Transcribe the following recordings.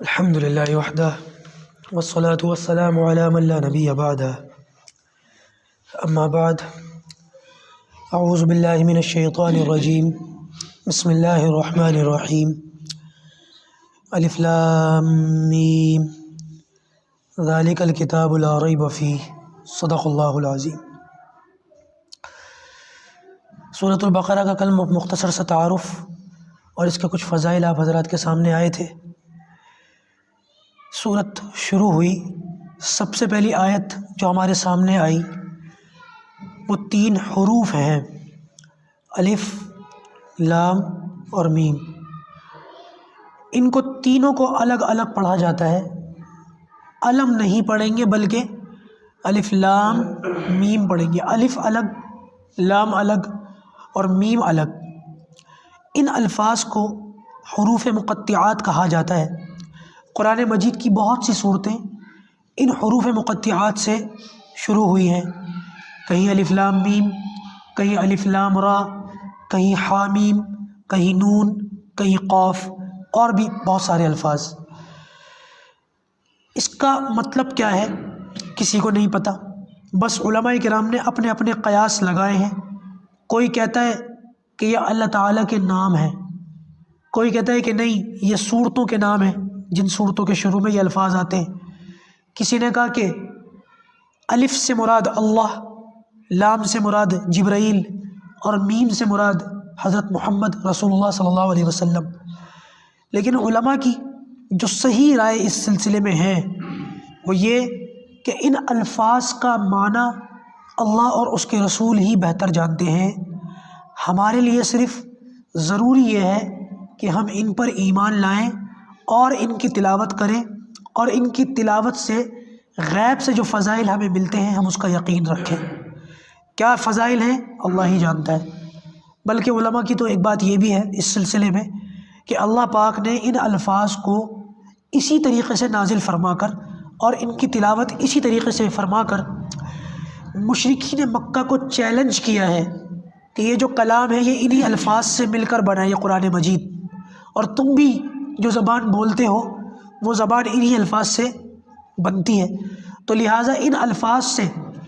الحمد لله وحده والصلاة والسلام على من لا نبي بعده أما بعد أعوذ بالله من الشيطان الرجيم بسم الله الرحمن الرحيم الف لام میم ذلك الكتاب لا ريب فيه صدق اللہ العظیم۔ سورۃ البقرہ کا کل مختصر سا تعارف اور اس کے کچھ فضائل آپ حضرات کے سامنے آئے تھے۔ سورت شروع ہوئی، سب سے پہلی آیت جو ہمارے سامنے آئی وہ 3 حروف ہیں، الف، لام اور میم۔ ان کو تینوں کو الگ الگ پڑھا جاتا ہے، علم نہیں پڑھیں گے بلکہ الف لام میم پڑھیں گے، الف الگ، لام الگ اور میم الگ۔ ان الفاظ کو حروف مقطعات کہا جاتا ہے۔ قرآن مجید کی بہت سی صورتیں ان حروف مقطعات سے شروع ہوئی ہیں، کہیں الف لام میم، کہیں الف لام را، کہیں حامیم، کہیں نون، کہیں قاف اور بھی بہت سارے الفاظ۔ اس کا مطلب کیا ہے کسی کو نہیں پتہ، بس علماء کرام نے اپنے اپنے قیاس لگائے ہیں۔ کوئی کہتا ہے کہ یہ اللہ تعالیٰ کے نام ہیں، کوئی کہتا ہے کہ نہیں یہ صورتوں کے نام ہیں جن صورتوں کے شروع میں یہ الفاظ آتے ہیں۔ کسی نے کہا کہ الف سے مراد اللہ، لام سے مراد جبرائیل اور میم سے مراد حضرت محمد رسول اللہ صلی اللہ علیہ وسلم۔ لیکن علماء کی جو صحیح رائے اس سلسلے میں ہے وہ یہ کہ ان الفاظ کا معنی اللہ اور اس کے رسول ہی بہتر جانتے ہیں۔ ہمارے لیے صرف ضروری یہ ہے کہ ہم ان پر ایمان لائیں اور ان کی تلاوت کریں، اور ان کی تلاوت سے غیب سے جو فضائل ہمیں ملتے ہیں ہم اس کا یقین رکھیں۔ کیا فضائل ہیں اللہ ہی جانتا ہے۔ بلکہ علماء کی تو ایک بات یہ بھی ہے اس سلسلے میں کہ اللہ پاک نے ان الفاظ کو اسی طریقے سے نازل فرما کر اور ان کی تلاوت اسی طریقے سے فرما کر مشرکین مکہ کو چیلنج کیا ہے کہ یہ جو کلام ہے یہ انہی الفاظ سے مل کر بنا ہے، یہ قرآن مجید، اور تم بھی جو زبان بولتے ہو وہ زبان انہی الفاظ سے بنتی ہے۔ تو لہٰذا ان الفاظ سے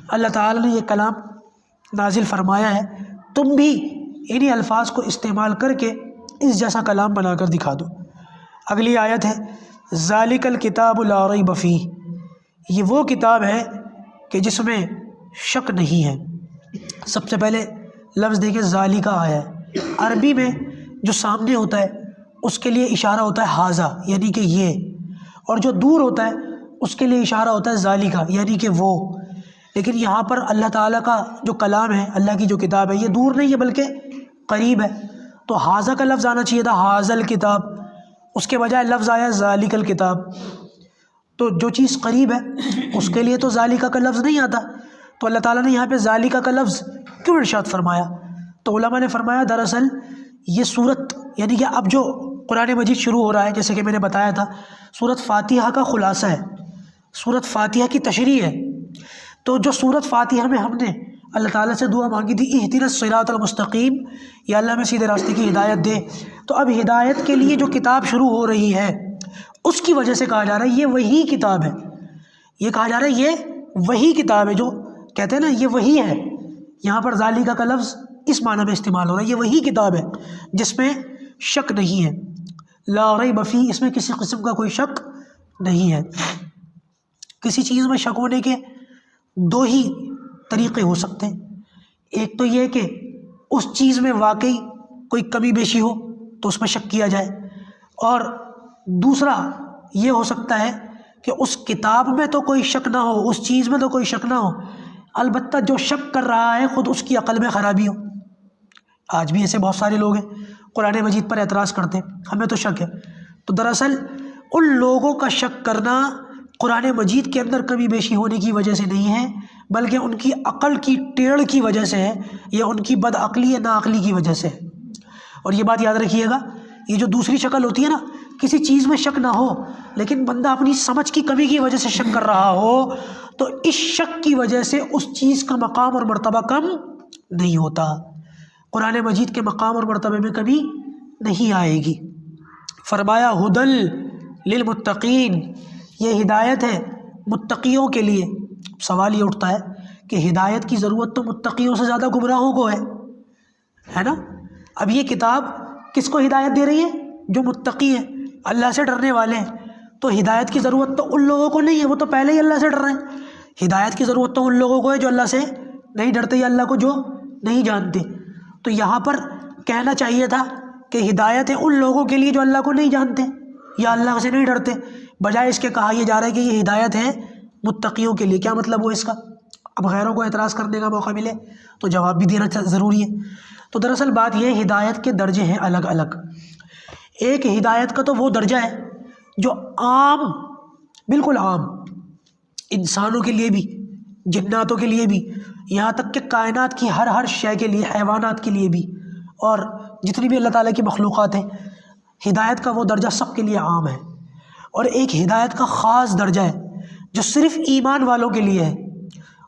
اللہ تعالیٰ نے یہ کلام نازل فرمایا ہے، تم بھی انہی الفاظ کو استعمال کر کے اس جیسا کلام بنا کر دکھا دو۔ اگلی آیت ہے ذالک الکتاب لا ریب فیہ، یہ وہ کتاب ہے کہ جس میں شک نہیں ہے۔ سب سے پہلے لفظ دیکھیں ذالک آیا ہے، عربی میں جو سامنے ہوتا ہے اس کے لیے اشارہ ہوتا ہے ھذا یعنی کہ یہ، اور جو دور ہوتا ہے اس کے لیے اشارہ ہوتا ہے ذالک یعنی کہ وہ۔ لیکن یہاں پر اللہ تعالیٰ کا جو کلام ہے، اللہ کی جو کتاب ہے، یہ دور نہیں ہے بلکہ قریب ہے، تو ھذا کا لفظ آنا چاہیے تھا ھذا الکتاب، اس کے بجائے لفظ آیا ذالک الکتاب۔ تو جو چیز قریب ہے اس کے لیے تو ذالک کا لفظ نہیں آتا، تو اللہ تعالیٰ نے یہاں پہ ذالک کا لفظ کیوں ارشاد فرمایا؟ تو علماء نے فرمایا دراصل یہ صورت یعنی کہ اب جو قرآن مجید شروع ہو رہا ہے، جیسے کہ میں نے بتایا تھا، سورۃ فاتحہ کا خلاصہ ہے، سورۃ فاتحہ کی تشریح ہے۔ تو جو سورۃ فاتحہ میں ہم نے اللہ تعالیٰ سے دعا مانگی تھی اہدنا الصراط المستقیم، یا اللہ میں سیدھے راستے کی ہدایت دے، تو اب ہدایت کے لیے جو کتاب شروع ہو رہی ہے اس کی وجہ سے کہا جا رہا ہے یہ وہی کتاب ہے، یہ کہا جا رہا ہے یہ وہی کتاب ہے، جو کہتے ہیں نا یہ وہی ہے۔ یہاں پر ذالک کا لفظ اس معنی میں استعمال ہو رہا ہے، یہ وہی کتاب ہے جس میں شک نہیں ہے، لا ریب فیہ، اس میں کسی قسم کا کوئی شک نہیں ہے۔ کسی چیز میں شک ہونے کے 2 ہی طریقے ہو سکتے ہیں، ایک تو یہ کہ اس چیز میں واقعی کوئی کمی بیشی ہو تو اس میں شک کیا جائے، اور دوسرا یہ ہو سکتا ہے کہ اس کتاب میں تو کوئی شک نہ ہو، اس چیز میں تو کوئی شک نہ ہو، البتہ جو شک کر رہا ہے خود اس کی عقل میں خرابی ہو۔ آج بھی ایسے بہت سارے لوگ ہیں قرآن مجید پر اعتراض کرتے ہیں ہمیں تو شک ہے، تو دراصل ان لوگوں کا شک کرنا قرآن مجید کے اندر کمی بیشی ہونے کی وجہ سے نہیں ہے، بلکہ ان کی عقل کی ٹیڑھ کی وجہ سے ہے، یا ان کی بد عقلی یا ناعقلی کی وجہ سے ہے۔ اور یہ بات یاد رکھیے گا، یہ جو دوسری شکل ہوتی ہے نا، کسی چیز میں شک نہ ہو لیکن بندہ اپنی سمجھ کی کمی کی وجہ سے شک کر رہا ہو، تو اس شک کی وجہ سے اس چیز کا مقام اور مرتبہ کم نہیں ہوتا۔ قرآن مجید کے مقام اور مرتبے میں کمی نہیں آئے گی۔ فرمایا ہدل للمتقین، یہ ہدایت ہے متقیوں کے لیے۔ سوال یہ اٹھتا ہے کہ ہدایت کی ضرورت تو متقیوں سے زیادہ گمراہوں کو ہے نا؟ اب یہ کتاب کس کو ہدایت دے رہی ہے؟ جو متقی ہیں، اللہ سے ڈرنے والے ہیں۔ تو ہدایت کی ضرورت تو ان لوگوں کو نہیں ہے، وہ تو پہلے ہی اللہ سے ڈر رہے ہیں۔ ہدایت کی ضرورت تو ان لوگوں کو ہے جو اللہ سے نہیں ڈرتے یا اللہ کو جو نہیں جانتے۔ تو یہاں پر کہنا چاہیے تھا کہ ہدایت ہے ان لوگوں کے لیے جو اللہ کو نہیں جانتے یا اللہ سے نہیں ڈرتے، بجائے اس کے کہا یہ جا رہا ہے کہ یہ ہدایت ہے متقیوں کے لیے۔ کیا مطلب وہ اس کا؟ اب غیروں کو اعتراض کرنے کا موقع ملے تو جواب بھی دینا ضروری ہے۔ تو دراصل بات یہ، ہدایت کے درجے ہیں الگ الگ۔ ایک ہدایت کا تو وہ درجہ ہے جو عام، بالکل عام، انسانوں کے لیے بھی، جناتوں کے لیے بھی، یہاں تک کہ کائنات کی ہر شے کے لیے، حیوانات کے لیے بھی، اور جتنی بھی اللہ تعالیٰ کی مخلوقات ہیں، ہدایت کا وہ درجہ سب کے لیے عام ہے۔ اور ایک ہدایت کا خاص درجہ ہے جو صرف ایمان والوں کے لیے ہے،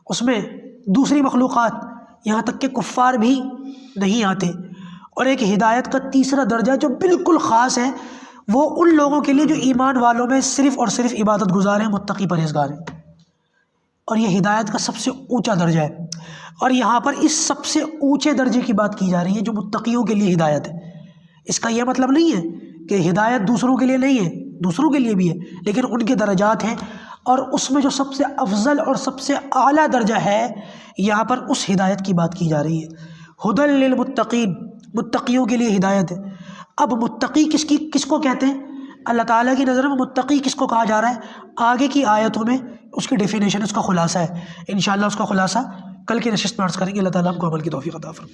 اس میں دوسری مخلوقات یہاں تک کہ کفار بھی نہیں آتے۔ اور ایک ہدایت کا تیسرا درجہ جو بالکل خاص ہے، وہ ان لوگوں کے لیے جو ایمان والوں میں صرف اور صرف عبادت گزار ہیں، متقی پرہیزگار ہیں۔ اور یہ ہدایت کا سب سے اونچا درجہ ہے۔ اور یہاں پر اس سب سے اونچے درجے کی بات کی جا رہی ہے جو متقیوں کے لیے ہدایت ہے۔ اس کا یہ مطلب نہیں ہے کہ ہدایت دوسروں کے لیے نہیں ہے، دوسروں کے لیے بھی ہے، لیکن ان کے درجات ہیں، اور اس میں جو سب سے افضل اور سب سے اعلیٰ درجہ ہے، یہاں پر اس ہدایت کی بات کی جا رہی ہے۔ ہدی للمتقین، متقیوں کے لیے ہدایت ہے۔ اب متقی کس کو کہتے ہیں؟ اللہ تعالیٰ کی نظر میں متقی کس کو کہا جا رہا ہے؟ آگے کی آیتوں میں اس کی ڈیفینیشن، اس کا خلاصہ ہے۔ انشاءاللہ اس کا خلاصہ کل کی نشست میں عرض کریں گے۔ اللہ تعالیٰ ہم کو عمل کی توفیق عطا فرمائے۔